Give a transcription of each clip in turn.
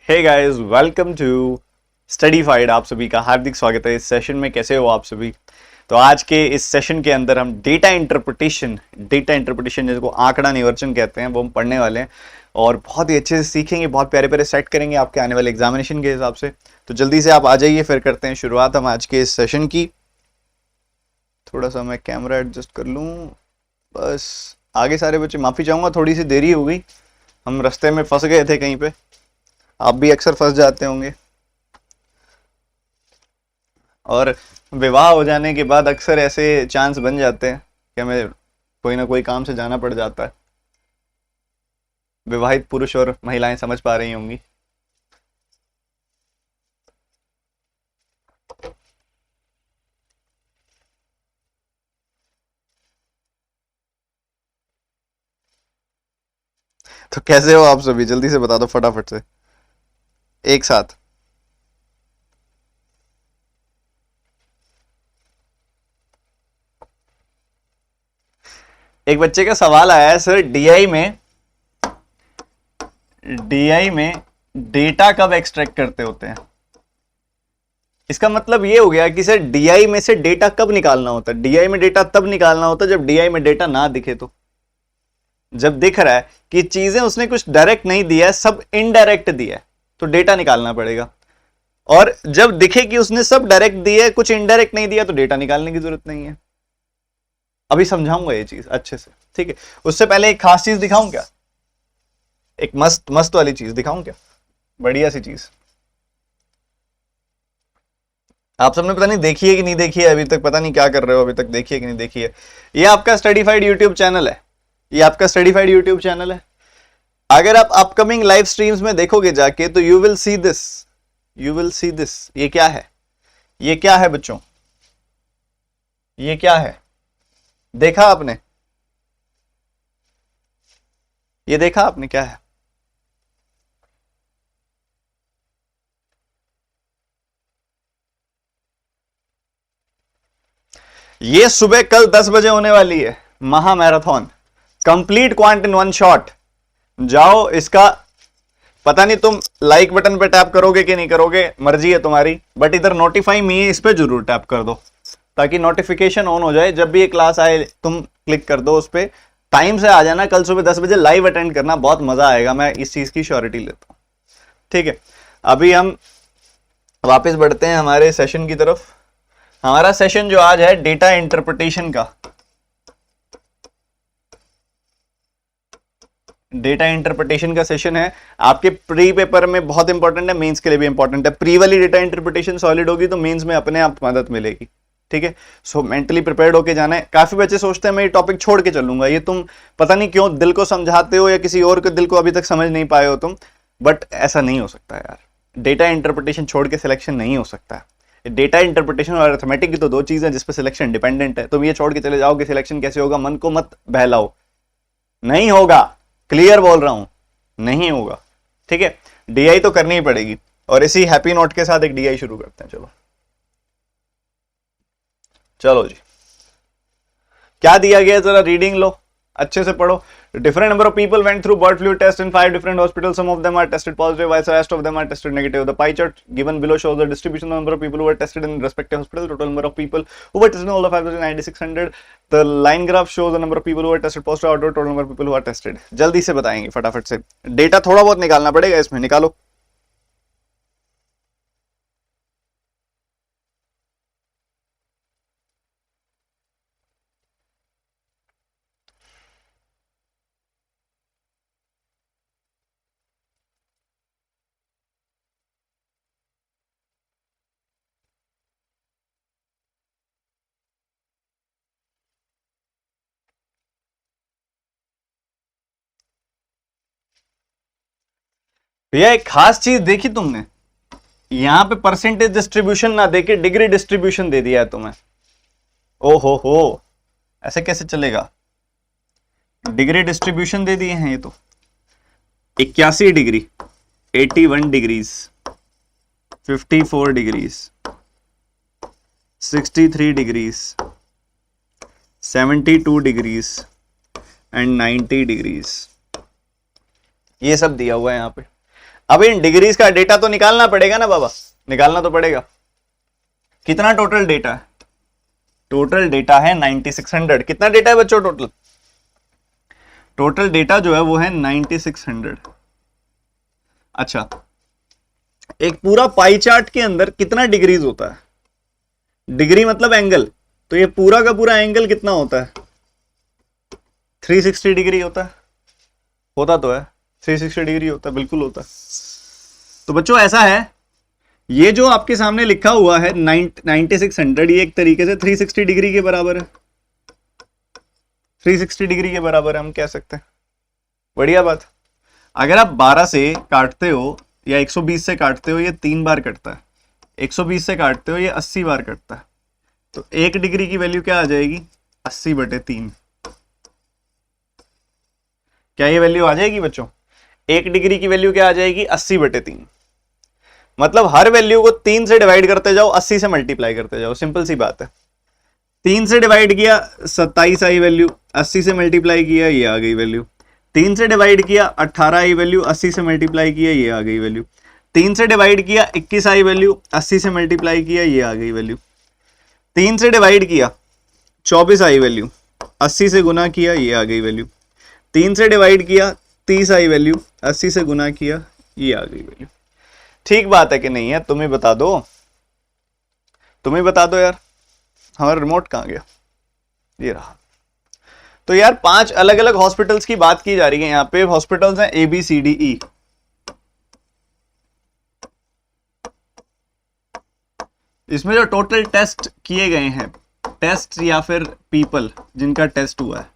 Hey guys, welcome to Studyfied. आप सभी का हार्दिक स्वागत है इस सेशन में। कैसे हो आप सभी? तो आज के इस सेशन के अंदर हम डेटा इंटरप्रिटेशन जिसको आंकड़ा निवर्चन कहते हैं वो हम पढ़ने वाले हैं और बहुत ही अच्छे से सीखेंगे, बहुत प्यारे प्यारे सेट करेंगे आपके आने वाले एग्जामिनेशन के हिसाब से। तो जल्दी से आप आ जाइए, फिर करते हैं शुरुआत हम आज के इस सेशन की। थोड़ा सा मैं कैमरा एडजस्ट कर लूँ बस। आगे सारे बच्चे माफ़ी चाहूँगा, थोड़ी सी देरी हो गई, हम रास्ते में फंस गए थे कहीं पे। आप भी अक्सर फंस जाते होंगे और विवाह हो जाने के बाद अक्सर ऐसे चांस बन जाते हैं कि हमें कोई ना कोई काम से जाना पड़ जाता है। विवाहित पुरुष और महिलाएं समझ पा रही होंगी। तो कैसे हो आप सभी? जल्दी से बता दो फटाफट से एक साथ। एक बच्चे का सवाल आया है, सर डीआई में डेटा कब एक्सट्रैक्ट करते होते हैं? इसका मतलब ये हो गया कि सर डीआई में से डेटा कब निकालना होता है? डीआई में डेटा तब निकालना होता है जब डीआई में डेटा ना दिखे। तो जब दिख रहा है कि चीजें उसने कुछ डायरेक्ट नहीं दिया है, सब इनडायरेक्ट दिया है, तो डेटा निकालना पड़ेगा। और जब दिखे कि उसने सब डायरेक्ट दिया है, कुछ इनडायरेक्ट नहीं दिया, तो डेटा निकालने की जरूरत नहीं है। अभी समझाऊंगा ये चीज अच्छे से, ठीक है? उससे पहले एक खास चीज दिखाऊं क्या? एक मस्त मस्त वाली चीज दिखाऊं क्या? बढ़िया सी चीज आप सबने पता नहीं देखी है कि नहीं देखी है अभी तक, पता नहीं क्या कर रहे हो अभी तक, देखी है कि नहीं देखी है? ये आपका स्टडीफाइड यूट्यूब चैनल है, ये आपका स्टडीफाइड यूट्यूब चैनल है। अगर आप अपकमिंग लाइव स्ट्रीम्स में देखोगे जाके तो you will see this, you will see this. ये क्या है? ये क्या है बच्चों? ये क्या है? देखा आपने? ये देखा आपने क्या है? ये सुबह कल 10 बजे होने वाली है महा marathon, complete quant in one shot. जाओ, इसका पता नहीं तुम लाइक बटन पे टैप करोगे कि नहीं करोगे, मर्जी है तुम्हारी, बट इधर नोटिफाई मी इस पे जरूर टैप कर दो ताकि नोटिफिकेशन ऑन हो जाए। जब भी ये क्लास आए तुम क्लिक कर दो उस पर, टाइम से आ जाना। कल सुबह 10 बजे लाइव अटेंड करना, बहुत मजा आएगा, मैं इस चीज की श्योरिटी लेता हूं, ठीक है? अभी हम वापस बढ़ते हैं हमारे सेशन की तरफ। हमारा सेशन जो आज है डेटा इंटरप्रिटेशन का, डेटा इंटरप्रिटेशन का सेशन है। आपके प्री पेपर में बहुत इंपॉर्टेंट है, मेंस के लिए भी इंपॉर्टेंट है। प्री वाली डेटा इंटरप्रिटेशन सॉलिड होगी तो मेंस में अपने आप मदद मिलेगी, ठीक है? सो मेंटली प्रिपेयर्ड होके जाना है। काफी बच्चे सोचते हैं मैं ये टॉपिक छोड़ के चलूंगा, ये तुम पता नहीं क्यों दिल को समझाते हो या किसी और के दिल को अभी तक समझ नहीं पाए हो तुम, बट ऐसा नहीं हो सकता यार। डेटा इंटरप्रिटेशन छोड़ के सिलेक्शन नहीं हो सकता है। डेटा इंटरप्रिटेशन और अरिथमेटिक की तो दो चीजें जिस पर सिलेक्शन डिपेंडेंट है। तुम ये छोड़ के चले जाओगे सिलेक्शन कैसे होगा? मन को मत बहलाओ, नहीं होगा, क्लियर बोल रहा हूं, नहीं होगा, ठीक है? डीआई तो करनी ही पड़ेगी। और इसी हैप्पी नोट के साथ एक डीआई शुरू करते हैं। चलो चलो जी, क्या दिया गया जरा रीडिंग लो, अच्छे से पढ़ो। Different number of people went through bird flu test in 5 different hospitals. Some of them are tested positive, while the rest of them are tested negative. The pie chart given below shows the distribution of the number of people who were tested in respective hospitals. Total number of people who were tested in all of 5,9600. The line graph shows the number of people who were tested positive out of total number of people who are tested. जल्दी से बताएंगे फटाफट से, data थोड़ा बहुत निकालना पड़ेगा इसमें, निकालो। भैया एक खास चीज देखी तुमने, यहां पे परसेंटेज डिस्ट्रीब्यूशन ना देके डिग्री डिस्ट्रीब्यूशन दे दिया है तुम्हें। ओ हो, ऐसे कैसे चलेगा? डिग्री डिस्ट्रीब्यूशन दे दिए हैं ये तो। 81 degree, 81 degrees, 54 degrees, 63 degrees, 72 degrees and 90 degrees, ये सब दिया हुआ है यहाँ पे। अब इन डिग्रीज का डेटा तो निकालना पड़ेगा ना बाबा, निकालना तो पड़ेगा। कितना टोटल डेटा है? टोटल डेटा है 9600। कितना डेटा है बच्चों टोटल? टोटल डेटा जो है वो है 9600। अच्छा, एक पूरा पाई चार्ट के अंदर कितना डिग्रीज होता है? डिग्री मतलब एंगल, तो ये पूरा का पूरा एंगल कितना होता है? 360 डिग्री होता है। होता तो है 360 डिग्री होता है, बिल्कुल होता है। तो बच्चों ऐसा है, ये जो आपके सामने लिखा हुआ है 9600, ये एक तरीके से 360 डिग्री के बराबर है। 360 डिग्री के बराबर है, हम कह सकते हैं। बढ़िया बात। अगर आप 12 से काटते हो या 120 से काटते हो, ये 3 बार कटता है। 120 से काटते हो, ये 80 बार कटता है। तो 1 डिग्री की वैल्यू क्या आ जाएगी? 80/3। क्या ये वैल्यू आ जाएगी बच्चों? 1 डिग्री की वैल्यू क्या आ जाएगी? 80/3। मतलब हर वैल्यू को 3 से डिवाइड करते जाओ, 80 से मल्टीप्लाई करते जाओ, सिंपल सी बात है। 3 से डिवाइड किया 27 आई वैल्यू, 80 से मल्टीप्लाई किया ये आ गई वैल्यू। 3 से डिवाइड किया 18 आई वैल्यू, 80 से मल्टीप्लाई किया ये आ गई वैल्यू। 3 से डिवाइड किया 21 आई वैल्यू, 80 से मल्टीप्लाई किया ये आ गई वैल्यू। 3 से डिवाइड किया 24 आई वैल्यू, 80 से गुना किया ये आ गई वैल्यू। 3 से डिवाइड किया 30 आई वैल्यू, 80 से गुना किया ये आ गई वैल्यू। ठीक बात है कि नहीं है? तुम्हें बता दो, तुम्हें बता दो यार। हमारा रिमोट कहाँ गया? ये रहा। तो यार 5 अलग अलग हॉस्पिटल्स की बात की जा रही है। यहाँ पे हॉस्पिटल्स हैं ABCDE। इसमें जो टोटल टेस्ट किए गए हैं, टेस्ट या फिर पीपल जिनका टेस्ट हुआ है,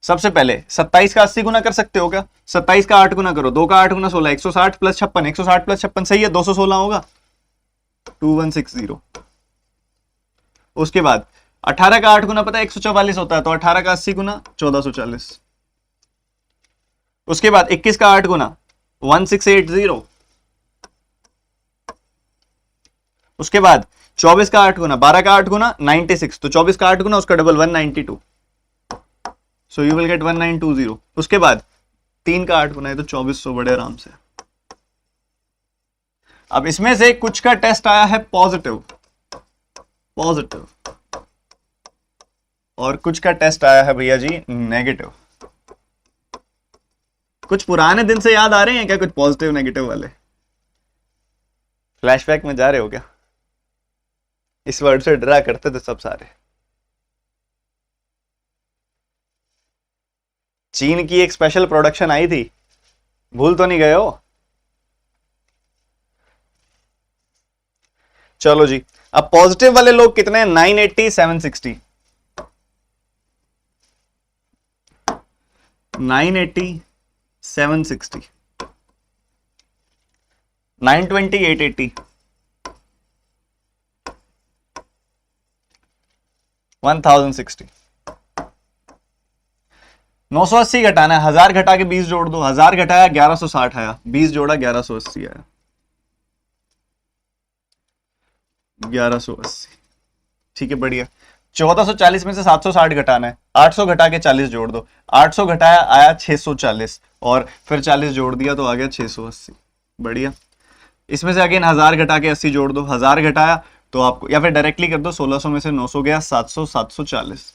सबसे पहले 27 का 80 गुना कर सकते हो क्या? 27 का 8 गुना करो, 2 का 8 गुना 16, 160 + 56, 160 + 56 सही है, 216 होगा, 2160। उसके बाद 18 का 8 गुना पता है 144 होता है, तो 18 का 80 गुना 1440। उसके बाद 21 का 8 गुना 1680। उसके बाद 24 का 8 गुना, 12 का 8 गुना 96, तो 24 का 8 गुना उसका double 192, so you will get 1920। उसके बाद 3 का 8 गुना है तो 2400, बड़े आराम से। अब इसमें से कुछ का टेस्ट आया है पॉजिटिव, और कुछ का टेस्ट आया है भैया जी नेगेटिव। कुछ पुराने दिन से याद आ रहे हैं क्या? कुछ पॉजिटिव नेगेटिव वाले फ्लैशबैक में जा रहे हो क्या? इस वर्ड से डरा करते थे सब सारे। चीन की एक स्पेशल प्रोडक्शन आई थी, भूल तो नहीं गए हो? चलो जी, अब पॉजिटिव वाले लोग कितने हैं? 980, 760। 980, 760, 920, 880, 1060। 980 घटाना है, 1000 घटा के 20 जोड़ दो, 1000 घटाया 1160 आया, 20 जोड़ा 1180 आया, 1180। ठीक है, बढ़िया। 1440 में से 760 घटाना है, 800 घटा के 40 जोड़ दो, 800 घटाया आया 640, और फिर 40 जोड़ दिया तो आ गया 680। बढ़िया। इसमें से अगेन 1000 घटा के 80 जोड़ दो, 1000 घटाया तो आपको, या फिर डायरेक्टली कर दो, 1600 में से 900 गया 700, 740,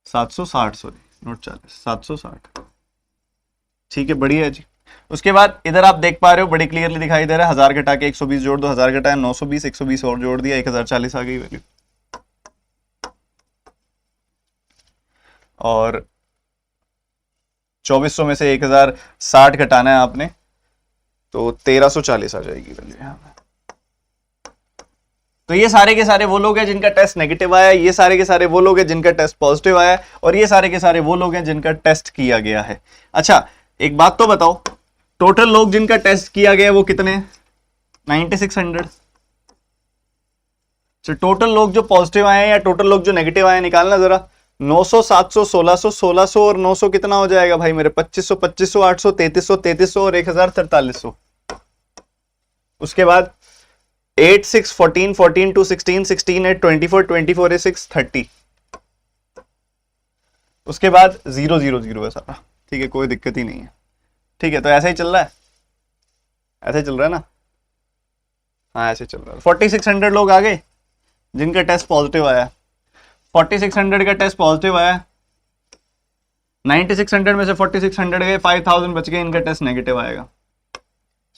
760, सॉरी नोट 40, 760। ठीक है, बढ़िया है जी। उसके बाद इधर आप देख पा रहे हो, बड़ी क्लियरली दिखाई दे रहा है, 1000 घटा के 120 जोड़ दो, 1000 घटाया 920, 120 और जोड़ दिया 1040 आ गई वैल्यू। और 2400 में से 1060 घटाना है आपने तो 1340 आ जाएगी वैल्यू यहाँ पे। तो ये सारे के सारे वो लोग हैं जिनका टेस्ट नेगेटिव आया, ये सारे के सारे वो लोग हैं जिनका टेस्ट पॉजिटिव आया, और ये सारे के सारे वो लोग हैं जिनका टेस्ट किया गया है। अच्छा, एक बात तो बताओ, टोटल लोग जिनका टेस्ट किया गया वो कितने? 9600। तो टोटल लोग जो पॉजिटिव आए हैं या टोटल लोग जो नेगेटिव आए हैं निकालना जरा। 900, 700, 1600, 1600 और 900 कितना हो जाएगा भाई मेरे? 2500, 2500, 800, 3300, 3300 और 104300। उसके बाद 8, 6, 14, 14, 2, 16, 16, 8, 24, 24, 6, 30। उसके बाद 0, 0, 0 है सारा, ठीक है, कोई दिक्कत ही नहीं है। ठीक है, तो ऐसा ही चल रहा है, ऐसे चल रहा है ना? हाँ ऐसे चल रहा है। 4600 लोग आ गए जिनका टेस्ट पॉजिटिव आया। 4600 का टेस्ट पॉजिटिव आया, 9600 में से 4600 गए, 5000 बच गए, इनका टेस्ट नेगेटिव आएगा।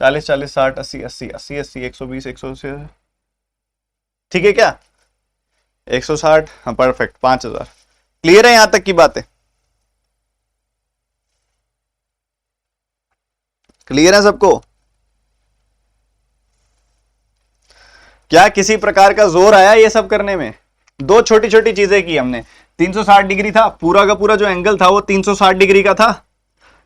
40 40 60 80 80 80 80 120 180। ठीक है क्या? 160, हाँ परफेक्ट, 5000। क्लियर है यहां तक की बातें? क्लियर है सबको? क्या किसी प्रकार का जोर आया ये सब करने में? दो छोटी छोटी चीजें की हमने। 360 डिग्री था, पूरा का पूरा जो एंगल था वो 360 डिग्री का था।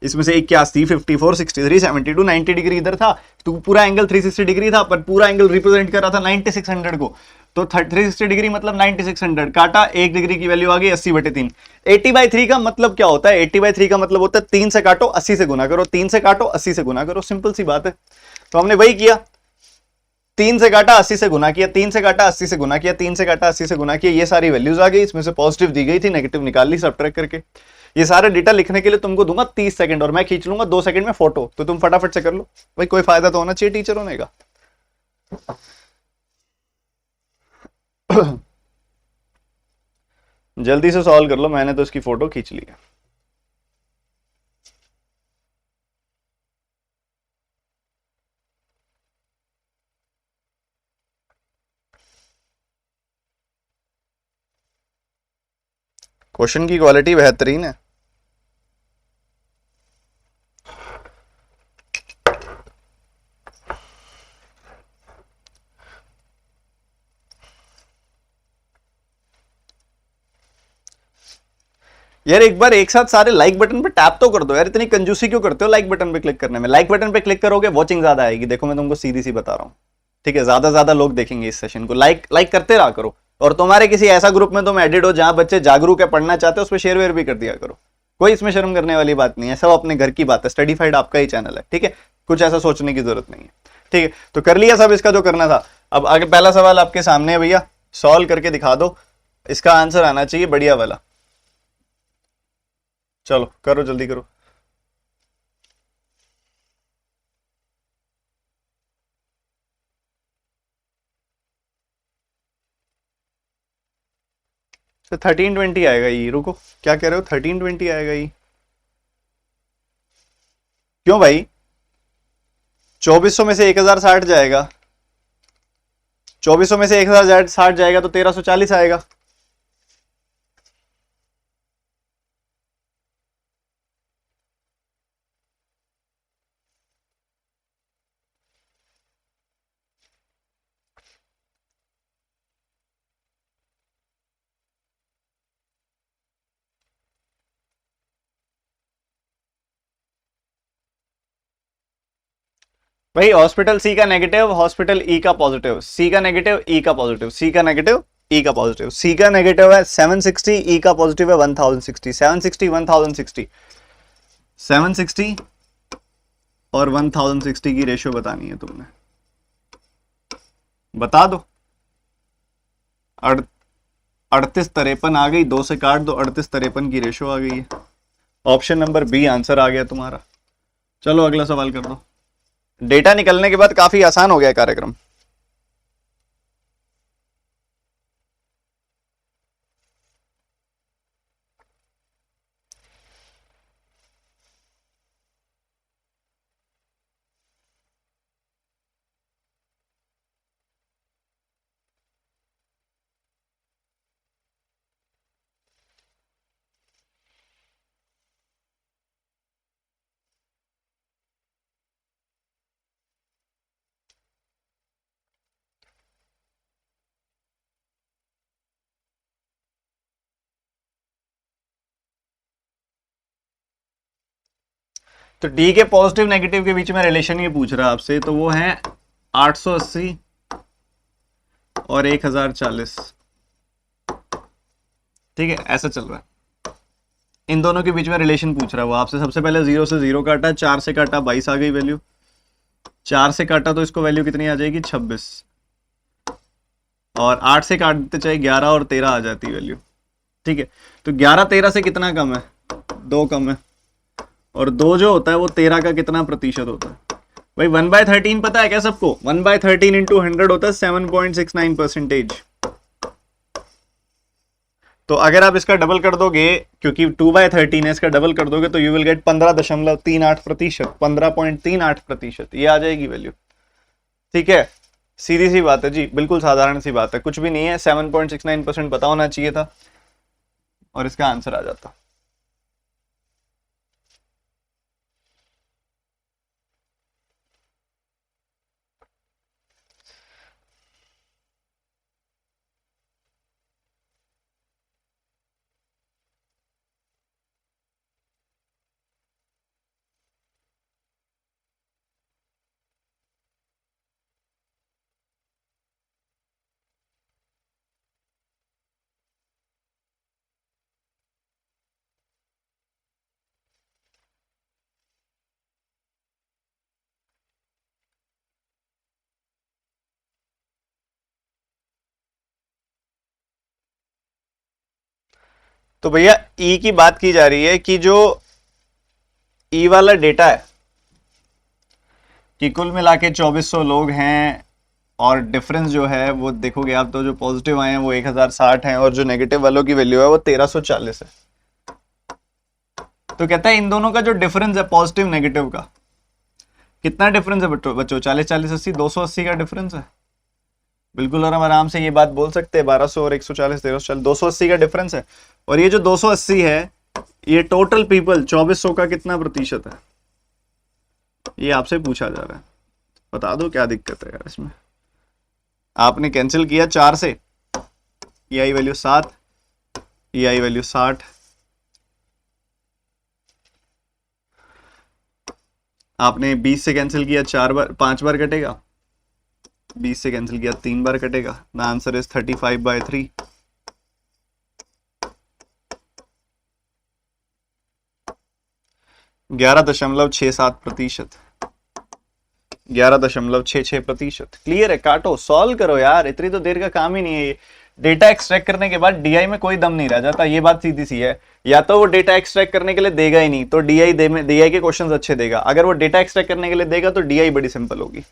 इसमें से 81 54 63 72 90 डिग्री इधर था, तो पूरा एंगल 360 डिग्री था, पर पूरा एंगल रिप्रेजेंट कर रहा था 9600 को। तो 360 डिग्री मतलब 9600 काटा, 1 डिग्री की वैल्यू आ गई 80/3। 80/3 का मतलब क्या होता है? 80/3 का मतलब होता है 3 से काटो 80 से गुना करो, 3 से काटो 80 से गुना करो, सिंपल सी बात है। तो हमने वही किया, 3 से काटा 80 से गुना किया, 3 से काटा 80 से गुना किया, 3 से काटा 80 से गुना किया, ये सारी वैल्यूज आ गई। इसमें से पॉजिटिव दी गई थी, नेगेटिव निकाल ली सबट्रैक्ट करके। ये सारे डेटा लिखने के लिए तुमको दूंगा 30 सेकंड और मैं खींच लूंगा 2 सेकंड में फोटो, तो तुम फटाफट से कर लो भाई, कोई फायदा तो होना चाहिए टीचर होने का। जल्दी से सॉल्व कर लो, मैंने तो इसकी फोटो खींच ली है। क्वेश्चन की क्वालिटी बेहतरीन है। यार एक बार एक साथ सारे लाइक बटन पे टैप तो कर दो यार, इतनी कंजूसी क्यों करते हो लाइक बटन पे क्लिक करने में? लाइक बटन पे क्लिक करोगे वॉचिंग ज्यादा आएगी, देखो मैं तुमको सीधी सी बता रहा हूँ। ठीक है, ज्यादा ज्यादा लोग देखेंगे इस सेशन को, लाइक लाइक करते रहा करो। और तुम्हारे किसी ऐसा ग्रुप में तुम एडिड हो जहां बच्चे जागरूक है, पढ़ना चाहते हो, उस पर शेयर वेयर भी कर दिया करो। कोई इसमें शर्म करने वाली बात नहीं है, सब अपने घर की बात है। स्टडीफाइड आपका ही चैनल है, ठीक है, कुछ ऐसा सोचने की जरूरत नहीं है। ठीक है, तो कर लिया सब इसका जो करना था। अब आगे पहला सवाल आपके सामने है भैया, सॉल्व करके दिखा दो। इसका आंसर आना चाहिए बढ़िया वाला। चलो करो, जल्दी करो। तो 1320 आएगा ये, रुको क्या कह रहे हो? 1320 आएगा ये? क्यों भाई? 2400 में से 1060 जाएगा, 2400 में से 1060 जाएगा तो 1340 आएगा। भाई हॉस्पिटल सी का नेगेटिव, हॉस्पिटल ई का पॉजिटिव, सी का नेगेटिव ई का पॉजिटिव, सी का नेगेटिव ई का पॉजिटिव। सी का नेगेटिव है 760, ई का पॉजिटिव है 1060। 760 1060, 760 और 1060 की रेशियो बतानी है तुमने, बता दो। 3853 आ गई, 2 से काट दो, 3853 की रेशियो आ गई है। ऑप्शन नंबर बी आंसर आ गया तुम्हारा। चलो अगला सवाल कर दो। डेटा निकलने के बाद काफी आसान हो गया कार्यक्रम। तो डी के पॉजिटिव नेगेटिव के बीच में रिलेशन ये पूछ रहा है आपसे, तो वो है 880 और 1040। ठीक है, ऐसा चल रहा है। इन दोनों के बीच में रिलेशन पूछ रहा है वो आपसे। सबसे पहले 0 से 0 काटा, 4 से काटा 22 आ गई वैल्यू, 4 से काटा तो इसको वैल्यू कितनी आ जाएगी 26, और 8 से काटते चाहे 11 और 13 आ जाती वैल्यू। ठीक है, तो 11 13 से कितना कम है? 2 कम है, और 2 जो होता है वो 13 का कितना प्रतिशत होता है भाई? 1/13 पता है क्या सबको? 1/13 इंटू 100 होता है 7.69%। तो अगर आप इसका डबल कर दोगे, क्योंकि 2/13 है, इसका डबल कर दोगे तो यू विल गेट 15.38%, 15.38%, ये आ जाएगी वैल्यू। ठीक है, सीधी सी बात है जी, बिल्कुल साधारण सी बात है, कुछ भी नहीं है। 7.69% पता होना चाहिए था और इसका आंसर आ जाता। तो भैया ई की बात की जा रही है कि जो ई वाला डेटा है कि कुल मिला के 2400 लोग हैं, और डिफरेंस जो है वो देखोगे आप तो जो पॉजिटिव आए हैं वो 1060 हैं, और जो नेगेटिव वालों की वैल्यू है वो 1340 है। तो कहता है इन दोनों का जो डिफरेंस है पॉजिटिव नेगेटिव का, कितना डिफरेंस है बच्चों? 40 40 80, 280 का डिफरेंस है। बिल्कुल, और हम आराम से ये बात बोल सकते हैं 1200 और 140, 1340, 280 का डिफरेंस है। और ये जो 280 है ये टोटल पीपल 2400 का कितना प्रतिशत है, ये आपसे पूछा जा रहा है। बता दो क्या दिक्कत है यार इसमें। आपने कैंसिल किया 4 से, ये आई वैल्यू 7, ये आई वैल्यू 60, आपने 20 से कैंसिल किया 4 बार, 5 बार कटेगा। 20 से कैंसिल किया 3 बार कटेगा। The answer is 35/3। 11.67%, 11.66%। क्लियर है? काटो, सॉल्व करो यार, इतनी तो देर का काम ही नहीं है ये। डेटा एक्सट्रैक्ट करने के बाद डीआई में कोई दम नहीं रह जाता, ये बात सीधी सी है। या तो वो डेटा एक्सट्रैक्ट करने के लिए देगा ही नहीं तो डीआई के क्वेश्चंस अच्छे देगा, अगर वो डेटा एक्सट्रैक्ट करने के लिए देगा तो डीआई बड़ी सिंपल होगी।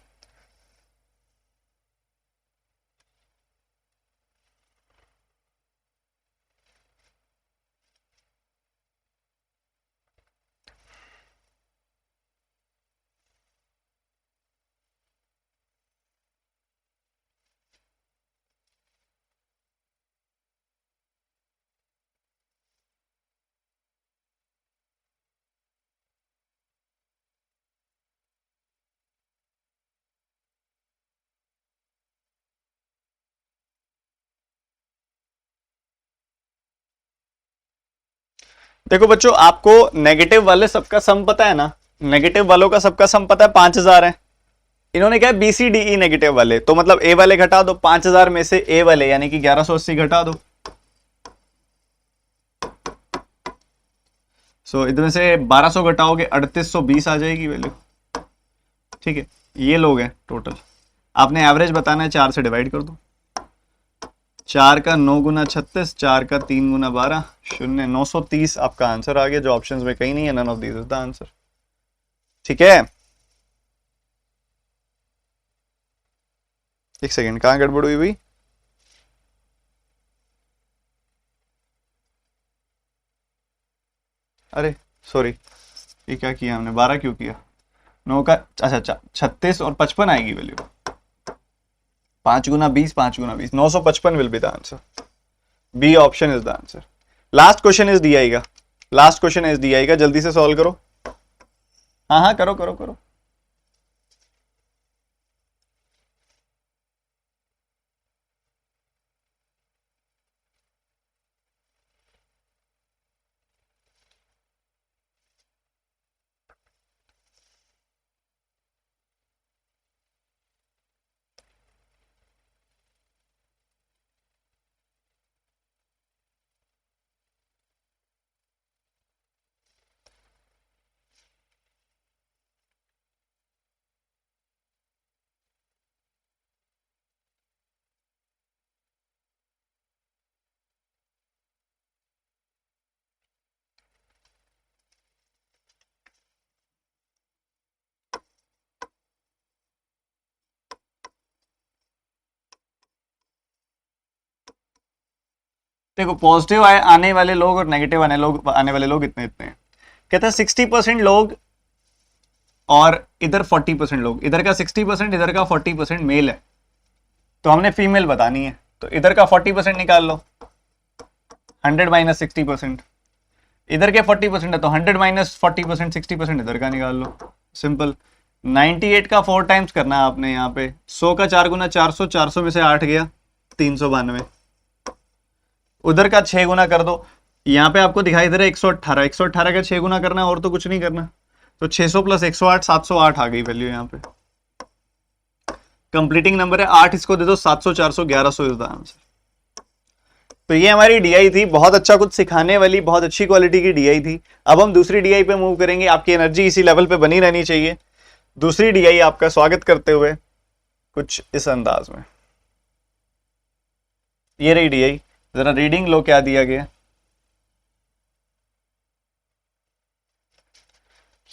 देखो बच्चों, आपको नेगेटिव वाले सबका सम पता है ना? नेगेटिव वालों का सबका सम पता है, 5000 है। इन्होंने क्या, B C D E negative वाले, तो मतलब ए वाले घटा दो, 5000 में से ए वाले यानी कि 1180 घटा दो। सो इधर से 1200 घटाओगे 3820 आ जाएगी वैल्यू। ठीक है, ये लोग हैं टोटल। आपने एवरेज बताना है, 4 से डिवाइड कर दो। 4 का 9 गुना 36, 4 का 3 गुना 12, शून्य, 930 आपका आंसर आ गया, जो ऑप्शंस में कहीं नहीं है। None of these is the answer. ठीक है, एक सेकेंड, कहां गड़बड़ हुई भाई? अरे सॉरी, ये क्या किया हमने, 12 क्यों किया? 9 का, अच्छा अच्छा, 36 और 55 आएगी वैल्यू। 5 गुना 20, 5 गुना 20, 955 will be the answer. B option is the answer. Last question is D आएगा, लास्ट क्वेश्चन इज डी आएगा, जल्दी से सॉल्व करो। हाँ हाँ, करो करो करो। देखो पॉजिटिव आने वाले लोग और नेगेटिव आने वाले लोग इतने इतने हैं। कहते हैं 60% लोग और इधर 40% लोग, इधर का 60% इधर का 40% मेल है, तो हमने फीमेल बतानी है, तो इधर का 40% निकाल लो, 100 माइनस 60%, इधर के 40% है तो 100 माइनस 40%, 60% इधर का निकाल लो, सिंपल। 98 का 4 टाइम्स करना है आपने यहाँ पे, 100 का 4 गुना 400, 400 में से 8 गया 392, उधर का 6 गुना कर दो, यहाँ पे आपको दिखाई दे रहा है 118, 118 का 6 गुना करना है और तो कुछ नहीं करना, तो 600 प्लस 108 708 आ गई वैल्यू यहाँ पे, कंप्लीटिंग नंबर है 8, इसको दे दो 700 400 1100 इज द आंसर। तो ये हमारी डीआई थी, बहुत अच्छा कुछ सिखाने वाली, बहुत अच्छी क्वालिटी की डीआई थी। अब हम दूसरी डीआई पे मूव करेंगे, आपकी एनर्जी इसी लेवल पे बनी रहनी चाहिए। दूसरी डीआई आपका स्वागत करते हुए कुछ इस अंदाज में, ये रही डीआई, जरा रीडिंग लो क्या दिया गया,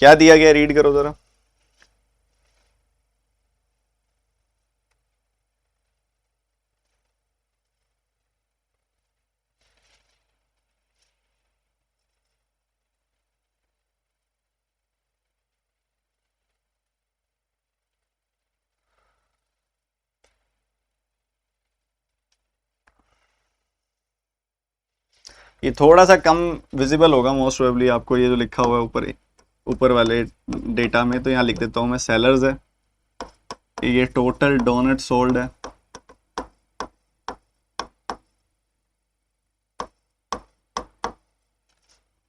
क्या दिया गया, रीड करो जरा। ये थोड़ा सा कम विजिबल होगा मोस्ट प्रोबेबली आपको, ये जो लिखा हुआ है ऊपर ऊपर वाले डेटा में, तो यहाँ लिख देता हूं मैं, सेलर्स है, ये टोटल डोनट सोल्ड है,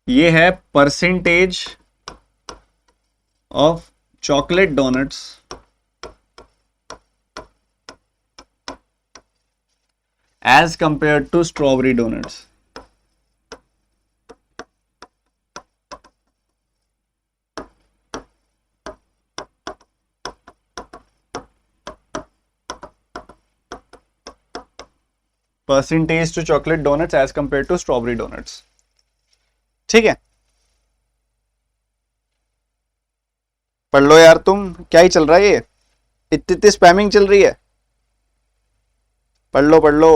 ये है percentage of chocolate donuts as compare to strawberry donuts. Percentage to chocolate donuts as compare to strawberry donuts, ठीक है। पढ़ लो यार तुम, क्या ही चल रहा है ये, इतनी स्पैमिंग चल रही है, पढ़ लो पढ़ लो।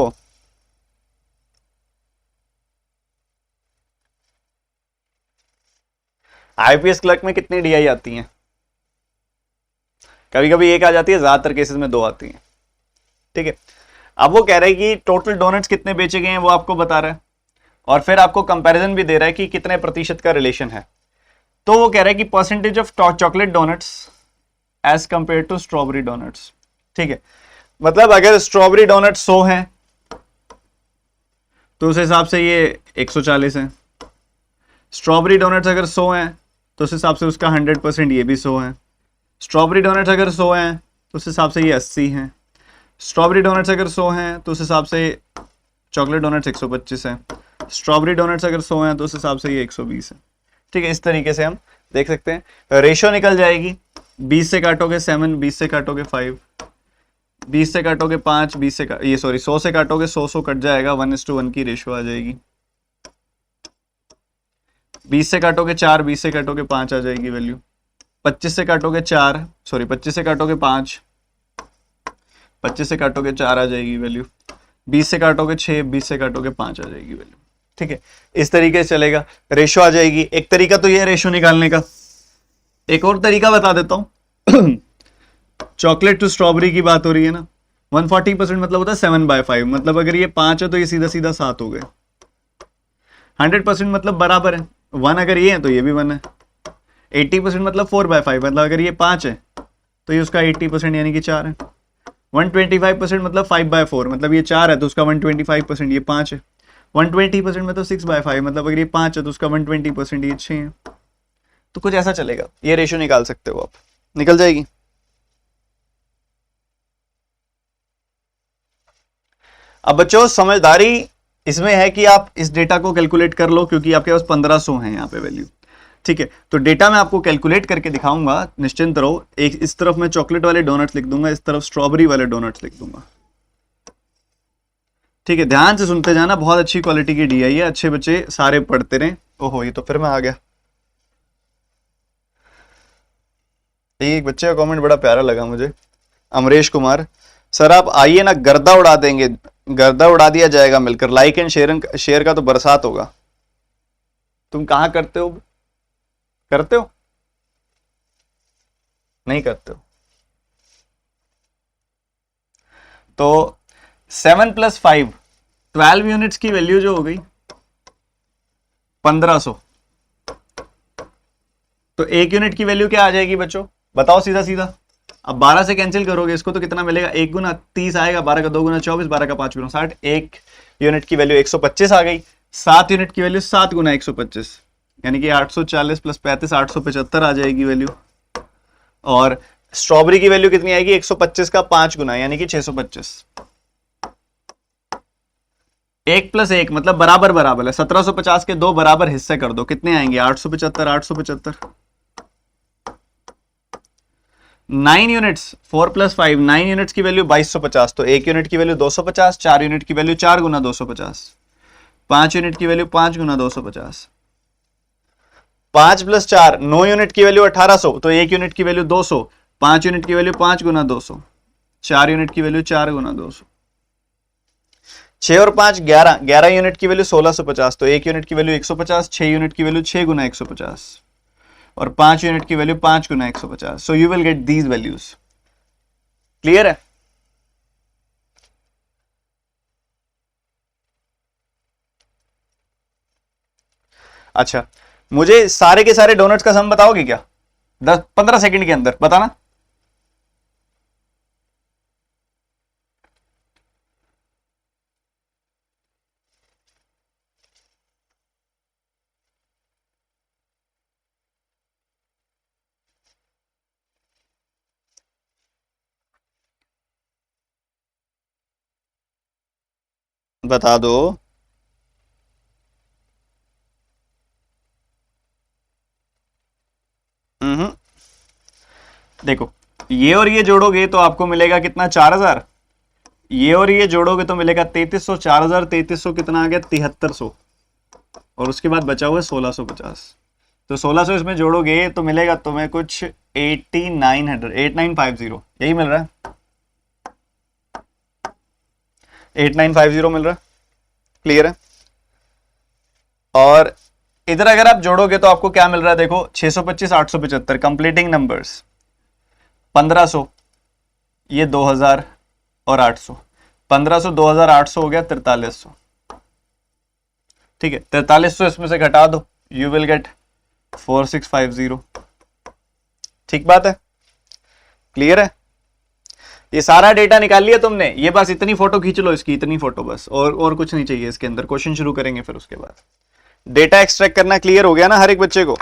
आईपीएस क्लर्क में कितनी डीआई आती हैं? कभी कभी एक आ जाती है, ज्यादातर केसेस में 2 आती हैं, ठीक है। अब वो कह रहा है कि टोटल डोनट्स कितने बेचे गए हैं वो आपको बता रहा है, और फिर आपको कंपैरिजन भी दे रहा है कि कितने प्रतिशत का रिलेशन है। तो वो कह रहा है कि percentage of chocolate donuts as compare to strawberry donuts, ठीक है। मतलब अगर स्ट्रॉबेरी डोनट 100 है तो उस हिसाब से ये 140 है, स्ट्रॉबेरी डोनट्स अगर 100 है तो उस हिसाब से उसका 100% ये भी 100 है, स्ट्रॉबेरी डोनट्स अगर 100 है तो उस हिसाब से ये 80 है, स्ट्रॉबेरी डोनट्स अगर 100 हैं तो उस हिसाब से चॉकलेट डोनट्स 125 है, स्ट्रॉबेरी डोनट्स अगर 100 हैं तो उस हिसाब से ये 120 है, ठीक है। इस तरीके से हम देख सकते हैं, रेशो निकल जाएगी, 20 से काटोगे 7, 20 से काटोगे 5, 20 से काटोगे 5, 20 से ये सॉरी 100 से काटोगे 100 कट जाएगा, 1:1 की रेशो आ जाएगी। 20 से काटोगे 4, 20 से काटोगे 5 आ जाएगी वैल्यू, 25 से काटोगे 4, सॉरी 25 से काटोगे 5, 25 से काटोगे 4 आ जाएगी वैल्यू, 20 से काटोगे 6, 20 से काटोगे 5 आ जाएगी वैल्यू, ठीक है। इस तरीके से चलेगा, रेशो आ जाएगी। एक तरीका तो ये है रेशो निकालने का, एक और तरीका बता देता हूं चॉकलेट टू स्ट्रॉबेरी की बात हो रही है ना, 140% मतलब होता है 7/5, मतलब अगर ये 5 है तो ये सीधा सीधा 7 हो गए, 100% मतलब बराबर है, 1 अगर ये है तो ये भी 1 है, 80% मतलब 4/5, मतलब अगर ये 5 है तो ये उसका 80% यानी कि 4 है, 125% मतलब 5/4, मतलब ये 4 है तो उसका 125% ये 5 है, 120% मतलब 6/5, मतलब अगर ये 5 है तो उसका 120% ये 6 है। तो कुछ ऐसा चलेगा, ये रेशो निकाल सकते हो आप, निकल जाएगी। अब बच्चों समझदारी इसमें है कि आप इस डेटा को कैलकुलेट कर लो, क्योंकि आपके पास 1500 है यहाँ पे वैल्यू, ठीक है। तो डेटा मैं आपको कैलकुलेट करके दिखाऊंगा, निश्चिंत रहो। एक इस तरफ मैं चॉकलेट वाले डोनट्स लिख दूंगा, इस तरफ स्ट्रॉबेरी वाले डोनट्स लिख दूंगा, ठीक है। ध्यान से सुनते जाना, बहुत अच्छी क्वालिटी की डीआई है, अच्छे बच्चे सारे पढ़ते रहे। ओहो, ये तो फिर मैं आ गया। एक बच्चे का कमेंट बड़ा प्यारा लगा मुझे, अमरेश कुमार, सर आप आइए ना, गर्दा उड़ा देंगे, गर्दा उड़ा दिया जाएगा मिलकर। लाइक एंड शेयर का तो बरसात होगा। तुम कहां करते हो? करते हो? नहीं करते हो? तो 7 + 5 12 यूनिट्स की वैल्यू जो हो गई 1500। तो 1 यूनिट की वैल्यू क्या आ जाएगी बच्चों, बताओ सीधा सीधा। अब 12 से कैंसिल करोगे इसको तो कितना मिलेगा, 1 गुना 30 आएगा, 12 का 2 गुना 24, 12 का 5 गुना 60। 1 यूनिट की वैल्यू 125 आ गई। 7 यूनिट की वैल्यू 7 गुना 125, यानी कि 840 + 35 875 आ जाएगी वैल्यू। और स्ट्रॉबेरी की वैल्यू कितनी आएगी, 125 का 5 गुना यानी कि 625। 1 + 1 मतलब बराबर बराबर है। 1750 के 2 बराबर हिस्से कर दो, कितने आएंगे, 875 875। 9 यूनिट्स 4 + 5 9 यूनिट्स की वैल्यू 2250। तो 1 यूनिट की वैल्यू 250, 4 यूनिट की वैल्यू 4 गुना 250, 5 यूनिट की वैल्यू 5 गुना 250। 5 + 4 9 यूनिट की वैल्यू 1800। तो 1 यूनिट की वैल्यू 200, 5 यूनिट की वैल्यू 5 गुना 200, 4 यूनिट की वैल्यू 4 गुना 200। 6 और 5 11, 11 यूनिट की वैल्यू 1650। तो 1 यूनिट की वैल्यू 150, 6 यूनिट की वैल्यू 6 गुना 150 और 5 यूनिट की value 5 Guna 150। So you will get these values. Clear है? अच्छा, मुझे सारे के सारे डोनट्स का सम बताओगे क्या 10-15 सेकंड के अंदर, बताना। बता दो। देखो, ये और ये जोड़ोगे तो आपको मिलेगा कितना, 4000। ये और ये जोड़ोगे तो मिलेगा 3300। 4000 3300 कितना आ गया, 7300। और उसके बाद बचा हुआ है 1650। तो 1600 इसमें जोड़ोगे तो मिलेगा तुम्हें कुछ 8900 8950 यही मिल रहा है। 8950 मिल रहा है। क्लियर है? और इधर अगर आप जोड़ोगे तो आपको क्या मिल रहा है, देखो 625 875 कंप्लीटिंग नंबर्स, 1500, ये 2000 और 800। 1500 2800 हो गया 4300। ठीक है, 4300 इसमें से घटा दो, यू विल गेट 4650। ठीक बात है? क्लियर है? ये सारा डेटा निकाल लिया तुमने, ये बस इतनी फोटो खींच लो इसकी, इतनी फोटो बस, और कुछ नहीं चाहिए इसके अंदर। क्वेश्चन शुरू करेंगे फिर उसके बाद। डेटा एक्सट्रैक्ट करना क्लियर हो गया ना हर एक बच्चे को?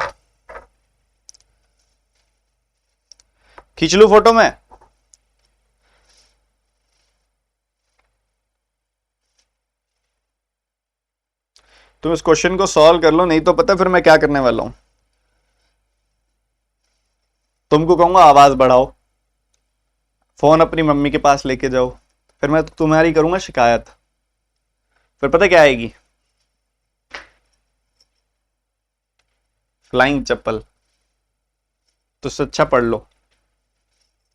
खींच लूं फोटो में? तुम इस क्वेश्चन को सॉल्व कर लो, नहीं तो पता फिर मैं क्या करने वाला हूं, तुमको कहूंगा आवाज बढ़ाओ, फोन अपनी मम्मी के पास लेके जाओ, फिर मैं तुम्हारी करूंगा शिकायत। फिर पता क्या आएगी, फ्लाइंग चप्पल। तो उससे अच्छा पढ़ लो।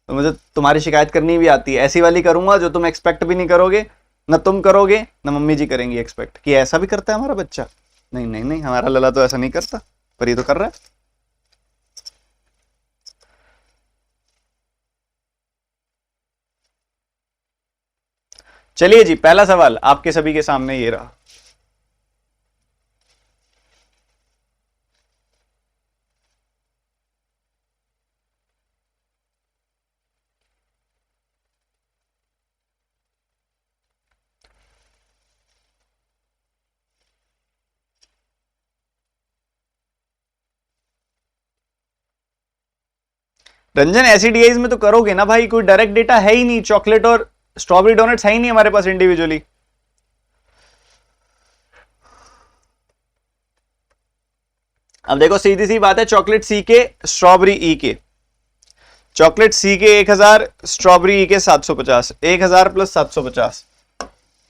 तो मुझे तुम्हारी शिकायत करनी भी आती है, ऐसी वाली करूंगा जो तुम एक्सपेक्ट भी नहीं करोगे, ना तुम करोगे ना मम्मी जी करेंगी एक्सपेक्ट कि ऐसा भी करता है हमारा बच्चा। नहीं नहीं नहीं, हमारा लला तो ऐसा नहीं करता, पर ये तो कर रहा है। चलिए जी, पहला सवाल आपके सभी के सामने ये रहा। रंजन एसिडियाइज में तो करोगे ना भाई, कोई डायरेक्ट डेटा है ही नहीं, चॉकलेट और स्ट्रॉबेरी डोनट्स है ही नहीं हमारे पास इंडिविजुअली। अब देखो सीधी सी बात है, चॉकलेट सी के स्ट्रॉबेरी ई के, चॉकलेट सी के 1000, स्ट्रॉबेरी ई के 750, 1000 + 750,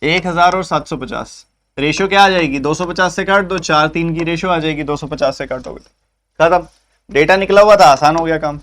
1000 और 750 रेशियो क्या आ जाएगी, 250 से काट दो, 4 3 की रेशियो आ जाएगी, 250 से काटोगे खत्म, डेटा निकला हुआ था, आसान हो गया काम।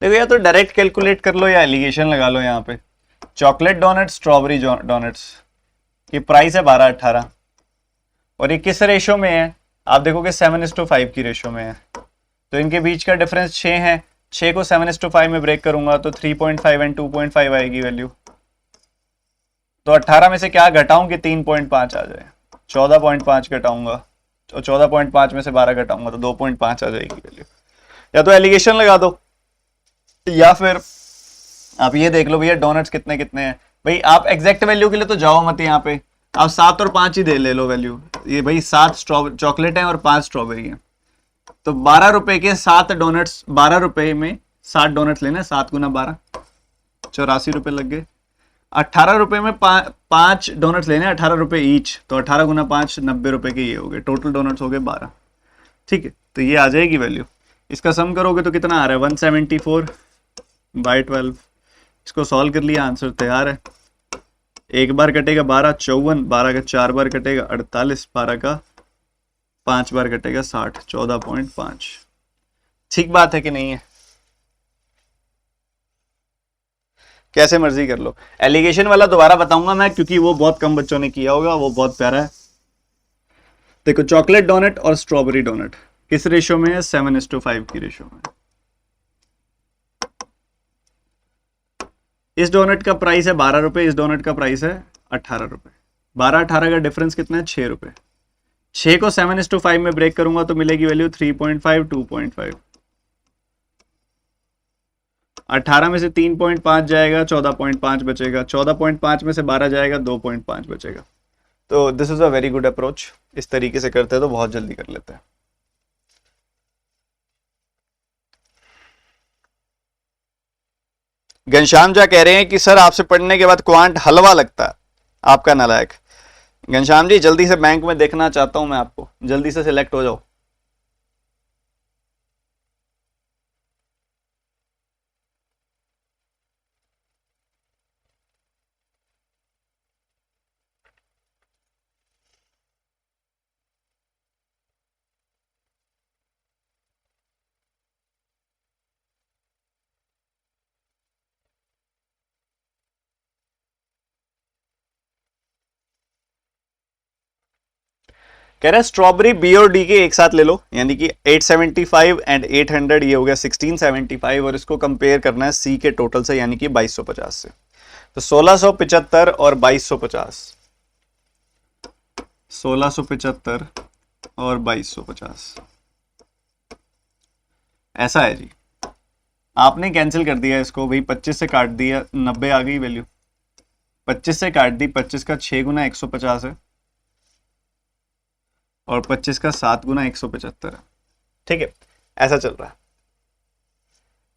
देखो या तो डायरेक्ट कैलकुलेट कर लो या एलिगेशन लगा लो यहाँ पे। चॉकलेट डोनट्स, स्ट्रॉबेरी डोनट्स की प्राइस है 12-18 और ये किस रेशो में है, आप देखोगे 7:5 की रेशो में है। तो इनके बीच का डिफरेंस 6 है, 6 को 7:5 में ब्रेक करूंगा तो 3.5 एंड 2.5 आएगी वैल्यू। तो 18 में से क्या घटाऊं कि 3.5 आ जाए, 14.5 घटाऊंगा तो 14.5 में से 12 घटाऊंगा तो 2.5 आ जाएगी वैल्यू। या तो एलिगेशन लगा दो या फिर आप ये देख लो भैया डोनट्स कितने कितने हैं। भाई आप एग्जैक्ट वैल्यू के लिए तो जाओ मत, यहाँ पे आप 7 और 5 ही दे ले लो वैल्यू। ये भाई 7 चॉकलेट है और 5 स्ट्रॉबेरी है, तो 12 रुपए के 7 डोनट्स, 12 रुपए में 7 डोनट्स लेना है, 7 गुना 12 84 रुपए लग गए। 18 रुपए में 5 डोनट्स लेने हैं, 18 रुपए ईच, तो 18 गुना 5 90 रुपए के ये हो गए, टोटल डोनट्स हो गए 12। ठीक है, तो ये आ जाएगी वैल्यू। इसका सम करोगे तो कितना आ रहा है 174/12। इसको सॉल्व कर लिया, आंसर तैयार है। एक बार कटेगा 12 54, 12 का 4 बार कटेगा 48, 12 का 5 बार कटेगा 60, 14.5। ठीक बात है कि नहीं है? कैसे मर्जी कर लो। एलिगेशन वाला दोबारा बताऊंगा मैं, क्योंकि वो बहुत कम बच्चों ने किया होगा, वो बहुत प्यारा है। देखो चॉकलेट डोनट और स्ट्रॉबेरी डोनट किस रेशो में है, 7:5 की रेशो में। इस डोनट का प्राइस है 12 रुपए, इस डोनट का प्राइस है 18 रुपए। 12-18 का डिफरेंस कितना है, 6 रुपए। 6 को 7:5 में ब्रेक करूंगा तो मिलेगी वैल्यू 3.5 2.5। 18 में से 3.5 जाएगा, 14.5 बचेगा, 14.5 में से 12 जाएगा, 2.5 बचेगा। तो this is a very good approach. इस तरीके से करते हैं तो बहुत जल्दी कर लेते हैं। घनश्याम जा कह रहे हैं कि सर आपसे पढ़ने के बाद क्वांट हलवा लगता है। आपका नालायक। घनश्याम जी जल्दी से बैंक में देखना चाहता हूं मैं आपको, जल्दी से सिलेक्ट हो जाओ। कह रहे हैं स्ट्रॉबेरी बी और डी के एक साथ ले लो, यानी कि 875 एंड 800, ये हो गया 1675, और इसको कंपेयर करना है सी के टोटल से, यानी कि 2250 से। तो 1675 और 2250, 1675 और 2250 ऐसा है जी। आपने कैंसिल कर दिया इसको भाई, 25 से काट दिया, 90 आ गई वैल्यू। 25 से काट दी, 25 का 6 गुना 150 है और 25 का 7 गुना 175 है। ठीक है, ऐसा चल रहा है।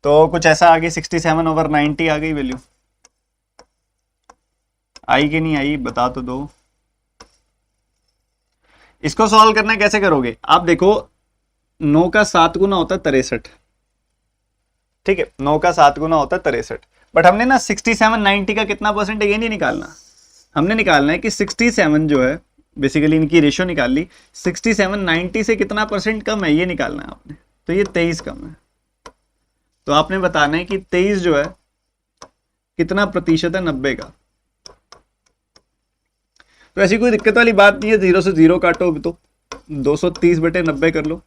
तो कुछ ऐसा आ गई, 67/90 आ गई वैल्यू। आई कि नहीं आई बता तो दो। इसको सॉल्व करना कैसे करोगे, आप देखो 9 का 7 गुना होता है 63। ठीक है, 9 का 7 गुना होता है 63, बट हमने ना 67/90 का कितना परसेंट है ये नहीं निकालना। हमने निकालना है कि 67 जो है, बेसिकली इनकी रेशियो निकाल ली, 67/90 से कितना परसेंट कम है ये निकालना है आपने। तो ये 23 कम है, तो आपने बताना है कि 23 जो है कितना प्रतिशत है 90 का। तो ऐसी कोई दिक्कत वाली बात नहीं है, 0 से 0 काटो तो 230/90 कर लो।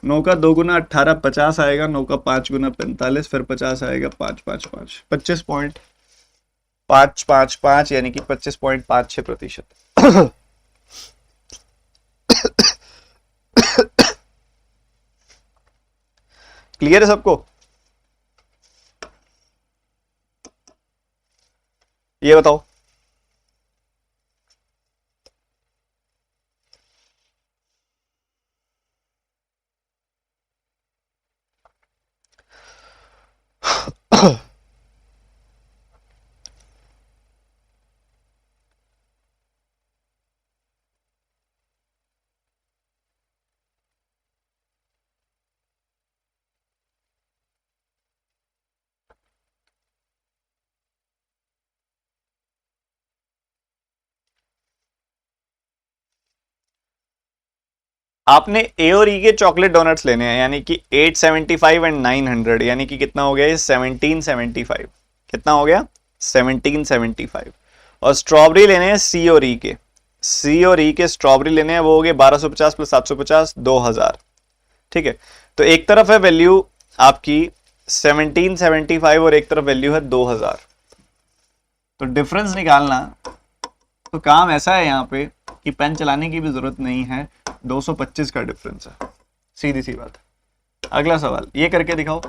9 का 2 गुना 18 50 आएगा, 9 का 5 गुना 45, फिर 50 आएगा 555 25.555, यानी कि 25.56%। क्लियर है सबको? ये बताओ। आपने ए और ई के चॉकलेट डोनट्स लेने हैं, यानी कि 875 एंड 900, यानी कि कितना हो गया ये 1775। कितना हो गया 1775। और स्ट्रॉबेरी लेने हैं सी और ई के, सी और ई के स्ट्रॉबेरी लेने हैं, वो हो गए 1250 प्लस 750 2000। ठीक है, तो एक तरफ है वैल्यू आपकी 1775 और एक तरफ वैल्यू है 2000। तो डिफरेंस निकालना, तो काम ऐसा है यहाँ पे कि पेन चलाने की भी जरूरत नहीं है, 225 का डिफरेंस है, सीधी सी बात है। अगला सवाल ये करके दिखाओ।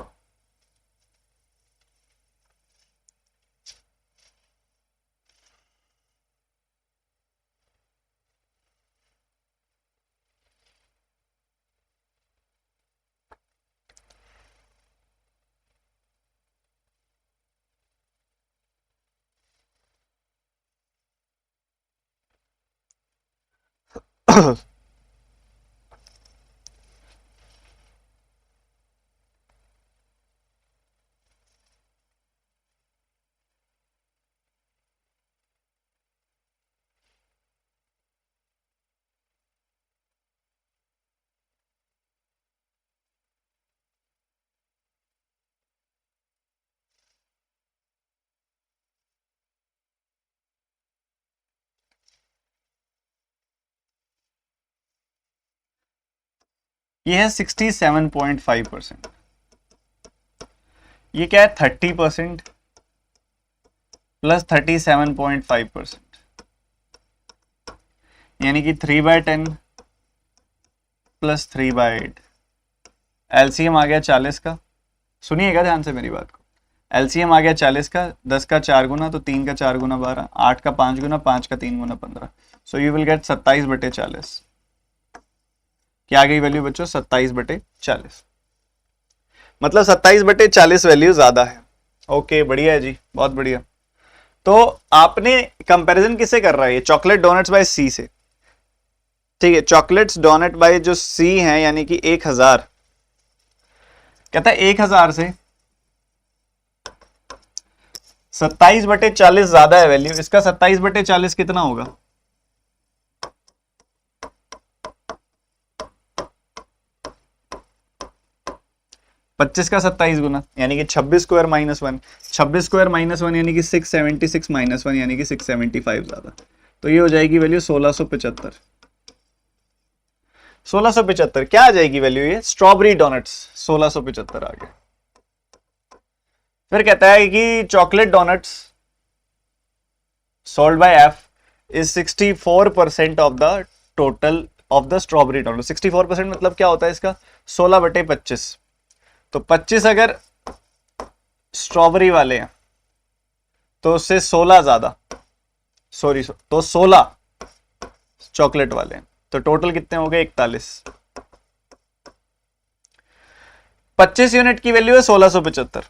ये है 67.5%, ये क्या है 30% प्लस 37.5%, यानी कि 3/10 प्लस 3/8। एलसीएम आ गया 40 का, सुनिएगा ध्यान से मेरी बात को। एलसीएम आ गया 40 का, 10 का 4 गुना तो 3 का 4 गुना 12, 8 का 5 गुना, 5 का 3 गुना 15। So you will get 27/40। क्या आ गई वैल्यू बच्चों 27/40, मतलब 27/40 वैल्यू ज्यादा है। ओके बढ़िया है जी, बहुत बढ़िया। तो आपने कंपैरिजन किससे कर रहा है, ये चॉकलेट डोनट्स बाय सी से। ठीक है, चॉकलेट्स डोनट बाय जो सी है यानी कि 1000, कहता है 1000 से 27/40 ज्यादा है वैल्यू, इसका 27/40 कितना होगा, 25 का 27 गुना यानी कि 26 स्क्वायर माइनस 1, 26 स्क्वायर माइनस 1 यानी कि 676 माइनस 1 यानी कि 675 ज्यादा। तो ये हो जाएगी वैल्यू 1675। 1675 क्या आ जाएगी वैल्यू, ये स्ट्रॉबेरी डोनट्स 1675 आ गया। फिर कहता है कि chocolate donuts sold by F is 64% of the total of the strawberry donut. 64% मतलब क्या होता है इसका 16/25। तो 25 अगर स्ट्रॉबेरी वाले हैं तो उससे 16 ज्यादा, सॉरी तो 16 चॉकलेट वाले हैं, तो टोटल कितने हो गए 41। 25 यूनिट की वैल्यू है 1675,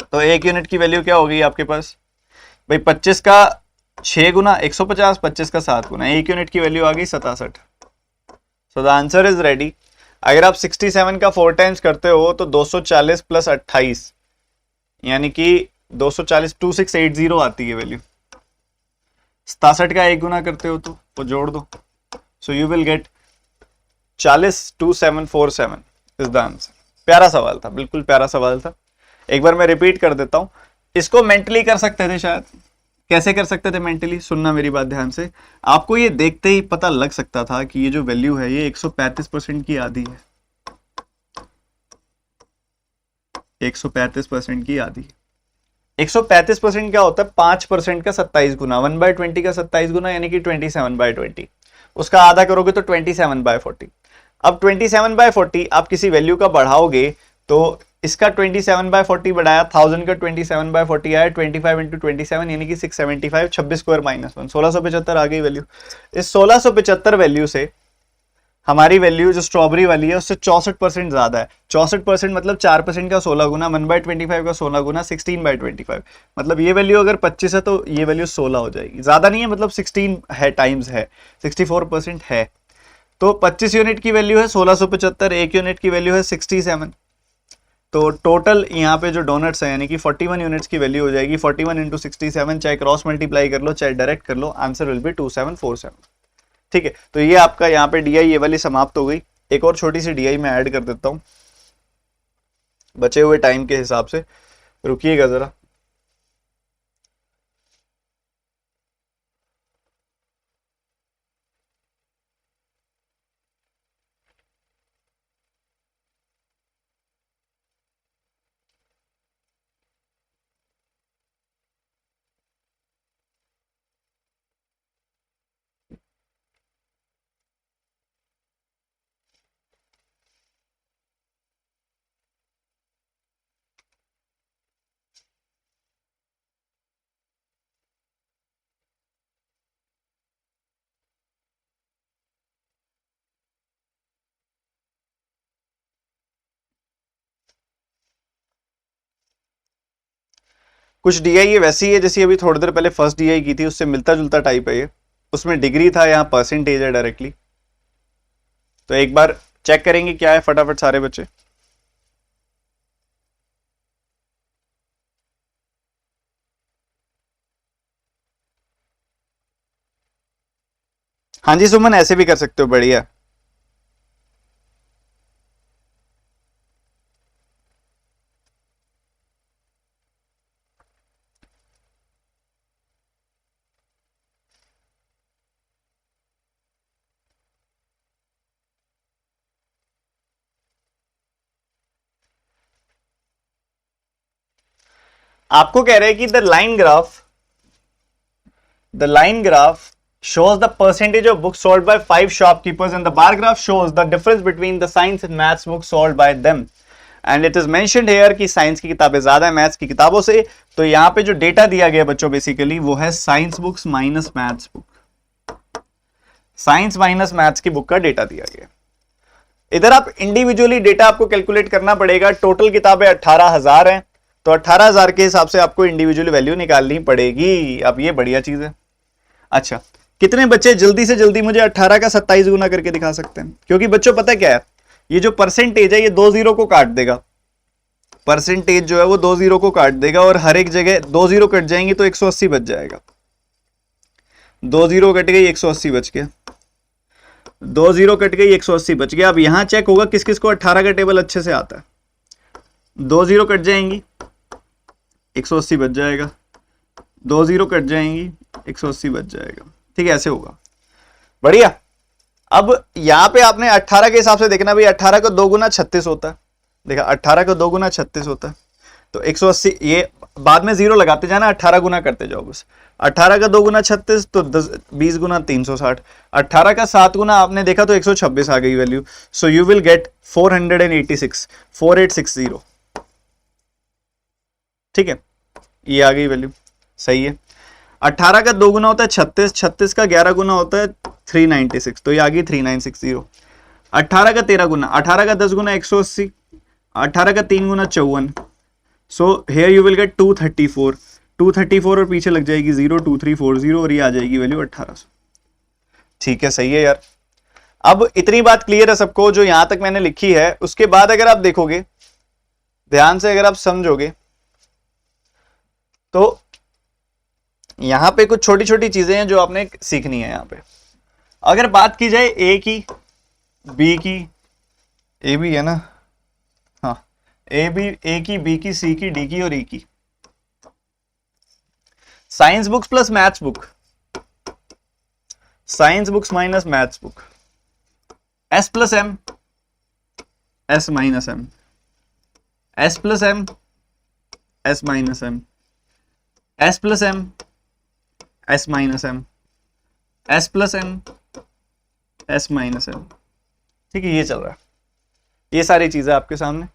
तो एक यूनिट की वैल्यू क्या होगी आपके पास भाई 25 का 6 गुना 150, 25 का 7 गुना, एक यूनिट की वैल्यू आ गई 67। So the answer is ready. अगर आप 67 का 4 टाइम्स करते हो तो 240 प्लस 28 यानी कि 240, 2680 आती है वैल्यू। 67 का 1 गुना करते हो तो वो जोड़ दो, so you will get 402747 is the answer. प्यारा सवाल था, बिल्कुल प्यारा सवाल था। एक बार मैं रिपीट कर देता हूं, इसको मेंटली कर सकते थे शायद। कैसे कर सकते थे मेंटली, सुनना मेरी बात ध्यान से। आपको ये देखते ही पता लग सकता था कि ये जो वैल्यू है ये 135% की आधी है, 135% की आधी। 135% क्या होता है 5% का 27 गुना, 1/20 का 27 गुना यानी कि 27/20, उसका आधा करोगे तो 27/40। अब 27/40 आप किसी वैल्यू का बढ़ाओगे तो इसका 27/40 बढ़ाया, 1000 का 27/40 आया, 25 इंटू 27 यानी कि 675, 26 स्क्वायर माइनस 1, 1675 आ गई वैल्यू। इस 1675 वैल्यू से हमारी वैल्यू जो स्ट्रॉबेरी वाली है उससे 64% ज्यादा है। 64% मतलब 4% का 16 गुना, 1/25 का 16 गुना, 16/25, मतलब ये वैल्यू अगर 25 है तो ये वैल्यू 16 हो जाएगी। ज्यादा नहीं है, मतलब 16 है, टाइम्स है, 64% है। तो 25 यूनिट की वैल्यू है 1675, एक यूनिट की वैल्यू है 67। तो टोटल यहाँ पे जो डोनट्स है यानी कि 41 यूनिट्स की वैल्यू हो जाएगी। 41 इंटू 67, चाहे क्रॉस मल्टीप्लाई कर लो चाहे डायरेक्ट कर लो, आंसर विल बी 2747। ठीक है, तो ये आपका यहाँ पे डी आई ये वाली समाप्त हो गई। एक और छोटी सी डी आई मैं ऐड कर देता हूं बचे हुए टाइम के हिसाब से, रुकिएगा जरा। कुछ डीआई ये वैसी है जैसी अभी थोड़ी देर पहले फर्स्ट डीआई की थी, उससे मिलता जुलता टाइप है ये। उसमें डिग्री था, यहाँ परसेंटेज है डायरेक्टली। तो एक बार चेक करेंगे क्या है फटाफट सारे बच्चे। हाँ जी सुमन, ऐसे भी कर सकते हो, बढ़िया। आपको कह रहे हैं कि the line graph shows the percentage of books sold by 5 shopkeepers and the bar graph shows the difference between the science and maths books sold by them and it is mentioned here कि science की किताबें ज्यादा है maths की किताबों से। तो यहाँ पे जो डेटा दिया गया बच्चों बेसिकली वो है science books minus maths book, science minus maths की बुक का डेटा दिया गया। इधर आप इंडिविजुअली डेटा आपको कैलकुलेट करना पड़ेगा। टोटल किताबें 18,000 हैं, तो 18,000 के हिसाब से आपको इंडिविजुअली वैल्यू निकालनी पड़ेगी। अब ये बढ़िया चीज है। अच्छा, कितने बच्चे जल्दी से जल्दी मुझे 18 का 27 गुना करके दिखा सकते हैं? क्योंकि बच्चों पता क्या है, ये जो परसेंटेज है ये 2 जीरो को काट देगा। परसेंटेज जो है वो 2 जीरो को काट देगा और हर एक जगह 2 जीरो कट जाएंगी तो 180 बच जाएगा। 2 जीरो कट गई, 180 बच गया। 2 जीरो कट गई, 180 बच गया। अब यहां चेक होगा किस किस को 18 का टेबल अच्छे से आता है। 2 जीरो कट जाएंगी, 180 बच जाएगा। 2 जीरो कट जाएंगी, 180 बच जाएगा। ठीक है, ऐसे होगा, बढ़िया। अब यहां पे आपने 18 के हिसाब से देखना भाई, 18 का 2 गुना 36 होता है। देखा, 18 का 2 गुना 36 होता है, तो 180, ये बाद में जीरो लगाते जाना, 18 गुना करते जाओ बस। 18 का 2 गुना 36 तो 20 गुना 360। 18 का 7 गुना आपने देखा तो 126 आ गई value. So you will get 486, 4860। ठीक है, ये आ गई वैल्यू, सही है। 18 का 2 गुना होता है 36, 36 का 11 गुना होता है 396, तो ये आ गई 3960। 18 का 13 गुना, 18 का 10 गुना 180, 18 का 3 गुना 54। So here you will get 234, 234 और पीछे लग जाएगी 02340 और ये आ जाएगी वैल्यू 1800। ठीक है, सही है यार। अब इतनी बात क्लियर है सबको जो यहां तक मैंने लिखी है। उसके बाद अगर आप देखोगे ध्यान से, अगर आप समझोगे तो यहां पे कुछ छोटी छोटी चीजें हैं जो आपने सीखनी है। यहां पे अगर बात की जाए ए की, बी की, ए भी है ना, हाँ, ए की, बी की, सी की, डी की और ई की। Science books plus maths book, science books minus maths book, S plus M, S minus M, S plus M, S minus M, S plus M, S minus M, S plus M, S minus M. ठीक है, ये चल रहा है, ये सारी चीजें आपके सामने।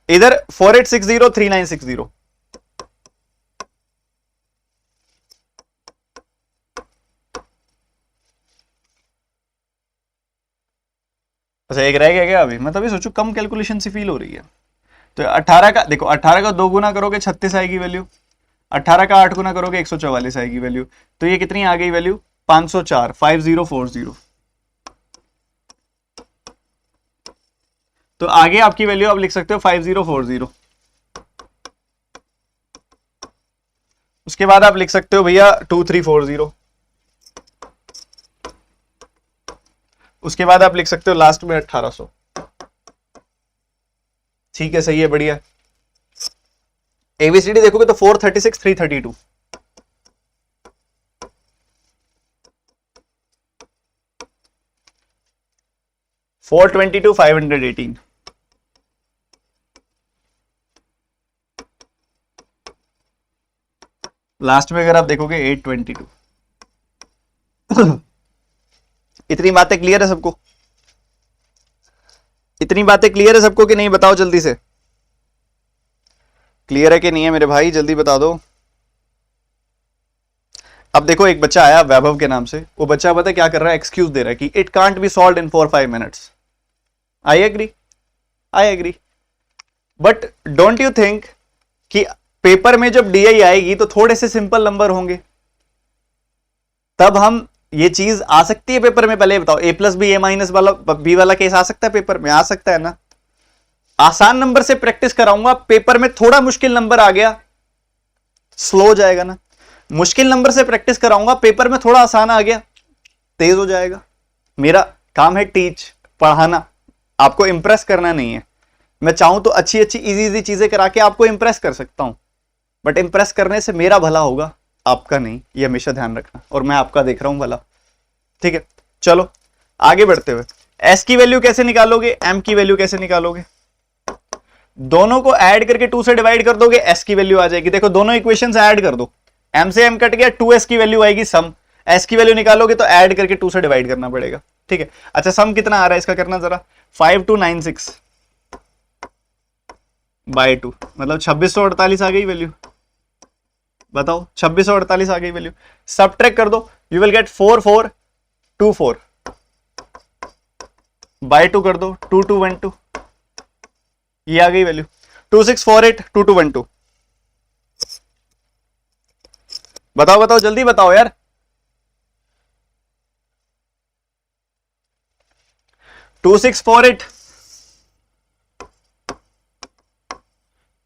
इधर 4860, 3960। अच्छा, एक रह गया क्या अभी? मैं तभी सोचू कम कैलकुलेशन सी फील हो रही है। तो 18 का देखो, 18 का 2 गुना करोगे 36 आएगी वैल्यू। 18 का 8 गुना करोगे 144 आएगी वैल्यू। तो ये कितनी आ गई वैल्यू? 504, 5040। तो आगे आपकी वैल्यू आप लिख सकते हो 5040। उसके बाद आप लिख सकते हो भैया 2340। उसके बाद आप लिख सकते हो लास्ट में 1800। ठीक है, सही है, बढ़िया। एबीसीडी देखोगे तो 436 332, फोर 422 518, लास्ट में अगर आप देखोगे 822। इतनी बातें क्लियर है सबको? इतनी बातें क्लियर है सबको कि नहीं? बताओ जल्दी से, क्लियर है कि नहीं है मेरे भाई? जल्दी बता दो। अब देखो, एक बच्चा आया वैभव के नाम से, वो बच्चा पता क्या कर रहा है? एक्सक्यूज दे रहा है कि it can't be solve in 4-5 minutes. I agree, I agree, but don't you think कि पेपर में जब डीआई आएगी तो थोड़े से सिंपल नंबर होंगे, तब हम ये चीज आ सकती है पेपर में? पहले बताओ, ए प्लस बी ए माइनस वाला बी वाला केस आ सकता है पेपर में? आ सकता है ना? आसान नंबर से प्रैक्टिस कराऊंगा, पेपर में थोड़ा मुश्किल नंबर आ गया, स्लो हो जाएगा ना। मुश्किल नंबर से प्रैक्टिस कराऊंगा, पेपर में थोड़ा आसान आ गया, तेज हो जाएगा। मेरा काम है टीच, पढ़ाना, आपको इंप्रेस करना नहीं है। मैं चाहूं तो अच्छी अच्छी इजी इजी चीजें करा के आपको इंप्रेस कर सकता हूं, बट इंप्रेस करने से मेरा भला होगा, आपका नहीं, ये हमेशा ध्यान रखना। और मैं आपका देख रहा हूं भला, ठीक है? चलो आगे बढ़ते हुए, एस की वैल्यू कैसे निकालोगे, एम की वैल्यू कैसे निकालोगे? दोनों को ऐड करके 2 से डिवाइड कर दोगे, एस की वैल्यू आ जाएगी। देखो दोनों इक्वेशन ऐड कर दो, एम से एम कट गया, 2s की वैल्यू आएगी सम। एस की वैल्यू निकालोगे तो ऐड करके 2 से डिवाइड करना पड़ेगा, ठीक है? अच्छा, सम कितना आ रहा है इसका करना जरा, 5296 बाय 2, मतलब 2648 आ गई वैल्यू। बताओ, 2648 आ गई वैल्यू। सबट्रैक्ट कर दो, यू विल गेट 4424 बाय 2 कर दो, 2212, ये आ गई वैल्यू। 2648 2212, बताओ बताओ जल्दी बताओ यार। 2648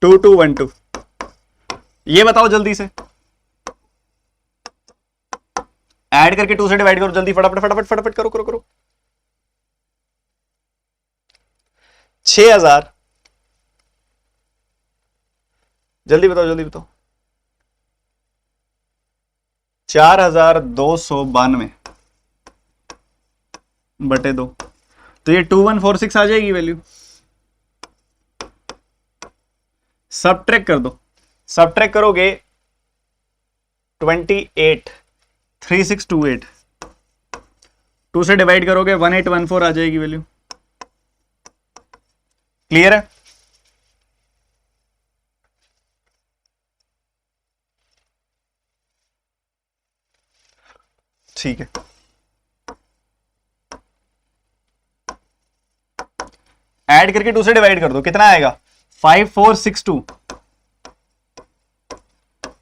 2212, ये बताओ जल्दी से। ऐड करके 2 से डिवाइड करो जल्दी, फटाफट फटाफट फटाफट करो करो करो। 6000, जल्दी बताओ जल्दी बताओ। 4292 बटे 2, तो ये 2146 आ जाएगी वैल्यू। सबट्रैक्ट कर दो, सबट्रैक्ट करोगे 28 3628, 2 से डिवाइड करोगे 1814 आ जाएगी वैल्यू। क्लियर है? ठीक है, ऐड करके 2 से डिवाइड कर दो, कितना आएगा? 5462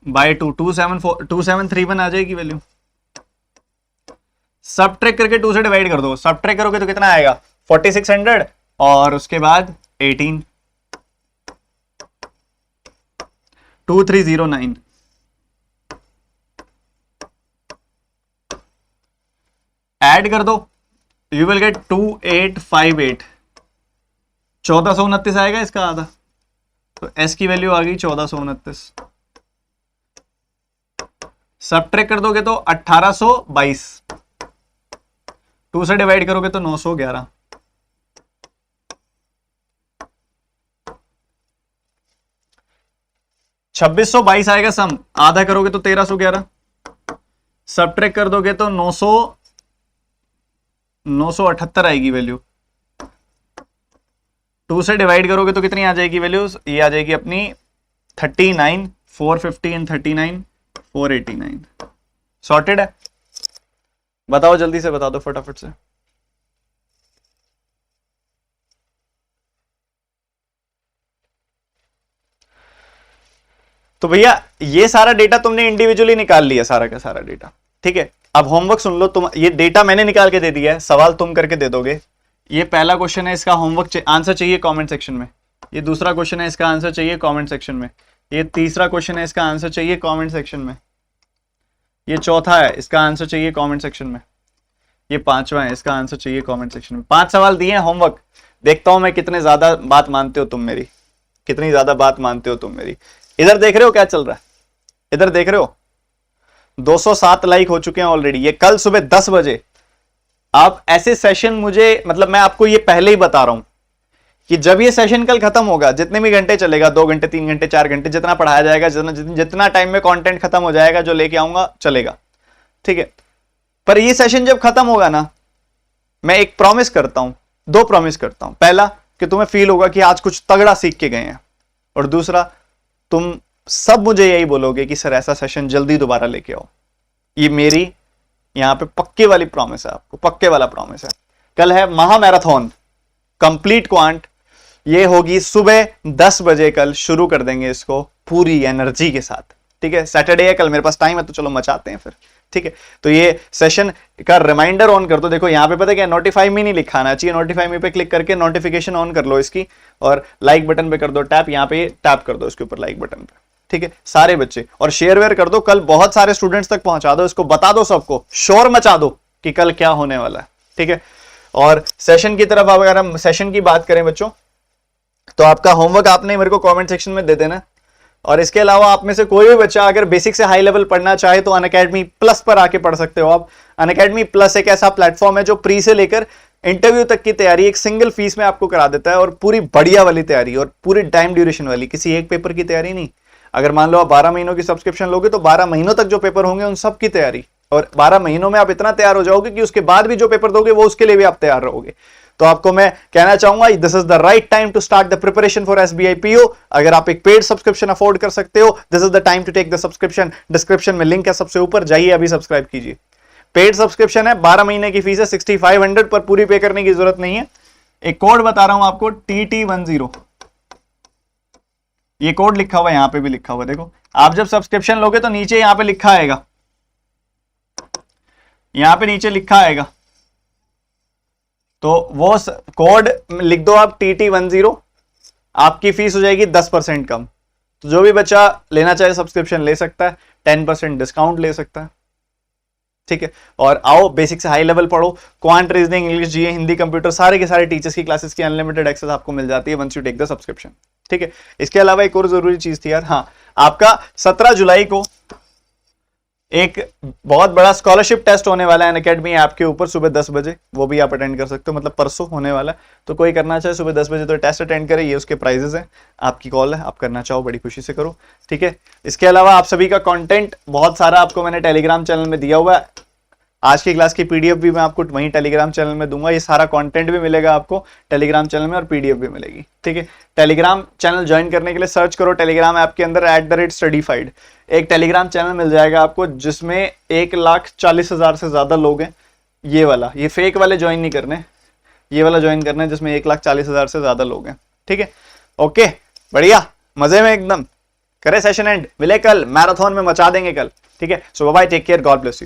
बाय 2, 2731 आ जाएगी वैल्यू। सबट्रैक्ट करके 2 से डिवाइड कर दो, सबट्रैक्ट करोगे तो कितना आएगा? 4600 और उसके बाद 18, 2309, ऐड कर दो, यू विल गेट 2858, 1429 आएगा इसका आधा, तो एस की वैल्यू आ गई 1429। सबट्रैक्ट कर दोगे तो 1822, 2 से डिवाइड करोगे तो 911, $2622 आएगा सम, आधा करोगे तो 1311, सबट्रैक्ट कर दोगे तो 978 आएगी वैल्यू। 2 से डिवाइड करोगे तो कितनी आ जाएगी वैल्यू? ये आ जाएगी अपनी 39 450 एंड 39 489। सॉर्टेड है? बताओ जल्दी से, बता दो फटाफट से। तो भैया ये सारा डेटा तुमने इंडिविजुअली निकाल लिया, सारा का सारा डेटा, ठीक है? अब होमवर्क सुन लो तुम, ये डेटा मैंने निकाल के दे दिया है, सवाल तुम करके दे दोगे। ये पहला क्वेश्चन है, इसका होमवर्क आंसर चाहिए कमेंट सेक्शन में। ये दूसरा क्वेश्चन है, इसका आंसर चाहिए कमेंट सेक्शन में। ये तीसरा क्वेश्चन है, इसका आंसर चाहिए कमेंट सेक्शन में। ये चौथा है, इसका आंसर चाहिए कमेंट सेक्शन में। ये 5वां है, इसका आंसर चाहिए कमेंट सेक्शन में। 5 सवाल दिए हैं होमवर्क, देखता हूं मैं कितने ज्यादा बात मानते हो तुम मेरी, कितनी ज्यादा बात मानते हो तुम मेरी। इधर देख रहे हो क्या चल रहा है, इधर देख रहे हो 207 लाइक हो चुके हैं ऑलरेडी। ये कल सुबह 10 बजे आप ऐसे सेशन मुझे, मतलब मैं आपको ये पहले ही बता रहा हूं कि जब ये सेशन कल खत्म होगा, जितने भी घंटे चलेगा, 2 घंटे 3 घंटे 4 घंटे, जितना पढ़ाया जाएगा, जितना टाइम में कंटेंट खत्म हो जाएगा, जो लेके आऊंगा चलेगा, ठीक है। पर ये सेशन जब खत्म होगा ना, मैं एक प्रॉमिस करता हूं, 2 प्रॉमिस करता हूं। पहला कि तुम्हें फील होगा कि आज कुछ तगड़ा सीख के गए हैं, और दूसरा तुम सब मुझे यही बोलोगे कि सर ऐसा सेशन जल्दी दोबारा लेके आओ। ये मेरी यहां पे पक्के वाली प्रॉमिस है, आपको पक्के वाला प्रॉमिस है। कल है महामैराथन कंप्लीट क्वांट, ये होगी सुबह 10 बजे, कल शुरू कर देंगे इसको पूरी एनर्जी के साथ, ठीक है। सैटरडे है कल, मेरे पास टाइम है, तो चलो मचाते हैं फिर, ठीक है। तो ये सेशन का रिमाइंडर ऑन कर दो। देखो यहाँ पे पता है क्या, नोटिफाई मी नहीं लिखा आना चाहिए, नोटिफाई मी पे क्लिक करके नोटिफिकेशन ऑन कर लो इसकी, और लाइक बटन पे कर दो टैप, यहाँ पे टैप कर दो इसके ऊपर लाइक बटन पे, ठीक है। सारे बच्चे, और शेयर वेयर कर दो, कल बहुत सारे स्टूडेंट्स तक पहुंचा दो इसको, बता दो सबको, शोर मचा दो कि कल क्या होने वाला है, ठीक है। और सेशन की तरफ अगर हम सेशन की बात करें बच्चों, तो आपका होमवर्क आपने मेरे को कमेंट सेक्शन में दे देना। और इसके अलावा आप में से कोई भी बच्चा अगर बेसिक से हाई लेवल पढ़ना चाहे तो अनअकैडमी प्लस पर आके पढ़ सकते हो आप। अनअकैडमी प्लस एक ऐसा प्लेटफॉर्म है जो प्री से लेकर इंटरव्यू तक की तैयारी एक सिंगल फीस में आपको करा देता है, और पूरी बढ़िया वाली तैयारी, और पूरी टाइम ड्यूरेशन वाली, किसी एक पेपर की तैयारी नहीं। अगर मान लो आप 12 महीनों की सब्सक्रिप्शन लोगे तो 12 महीनों तक जो पेपर होंगे उन सब की तैयारी, और 12 महीनों में आप इतना तैयार हो जाओगे कि उसके बाद भी जो पेपर दोगे वो उसके लिए भी आप तैयार रहोगे। तो आपको मैं कहना चाहूंगा, this is the right time to start the preparation for SBI PO. अगर आप एक पेड सब्सक्रिप्शन अफोर्ड कर सकते हो, this is the time to take the subscription. Description में लिंक है सबसे ऊपर, जाइए अभी सब्सक्राइब कीजिए। पेड सब्सक्रिप्शन है, 12 महीने की फीस है 6500 पर, पूरी पे करने की जरूरत नहीं है। एक कोड बता रहा हूं आपको, TT10, ये कोड लिखा हुआ है, यहां पे भी लिखा हुआ है, देखो। आप जब सब्सक्रिप्शन लोगे तो नीचे यहां पे लिखा आएगा, यहां पे नीचे लिखा आएगा, तो वो कोड लिख दो आप, TT10, आपकी फीस हो जाएगी 10% कम। तो जो भी बच्चा लेना चाहे सब्सक्रिप्शन ले सकता है, 10% डिस्काउंट ले सकता है, ठीक है। और आओ बेसिक से हाई लेवल पढ़ो, क्वांट, रीजनिंग, इंग्लिश, जीए, हिंदी, कंप्यूटर, सारे के सारे टीचर्स की क्लासेस की अनलिमिटेड एक्सेस आपको मिल जाती है once you take the subscription, ठीक है। इसके अलावा एक और जरूरी चीज थी यार, हाँ, आपका 17 जुलाई को एक बहुत बड़ा स्कॉलरशिप टेस्ट होने वाला है अनअकैडमी ऐप के ऊपर सुबह 10 बजे, वो भी आप अटेंड कर सकते हो, मतलब परसों होने वाला है। तो कोई करना चाहे सुबह 10 बजे तो टेस्ट अटेंड करे, ये उसके प्राइजेस हैं, आपकी कॉल है, आप करना चाहो बड़ी खुशी से करो, ठीक है। इसके अलावा आप सभी का कंटेंट बहुत सारा आपको मैंने टेलीग्राम चैनल में दिया हुआ है। आज की क्लास की पीडीएफ भी मैं आपको वहीं टेलीग्राम चैनल में दूंगा, ये सारा कंटेंट भी मिलेगा आपको टेलीग्राम चैनल में, और पीडीएफ भी मिलेगी, ठीक है। टेलीग्राम चैनल ज्वाइन करने के लिए सर्च करो टेलीग्राम ऐप के अंदर @studyfied, एक टेलीग्राम चैनल मिल जाएगा आपको जिसमें 1,40,000 से ज्यादा लोग हैं। ये वाला, ये फेक वाले ज्वाइन नहीं करने, ये वाला ज्वाइन करना है जिसमें 1,40,000 से ज्यादा लोग हैं, ठीक है। ओके, बढ़िया, मजे में एकदम। करे सेशन एंड, मिले कल मैराथन में, मचा देंगे कल, ठीक है। So bye, take care, God bless you.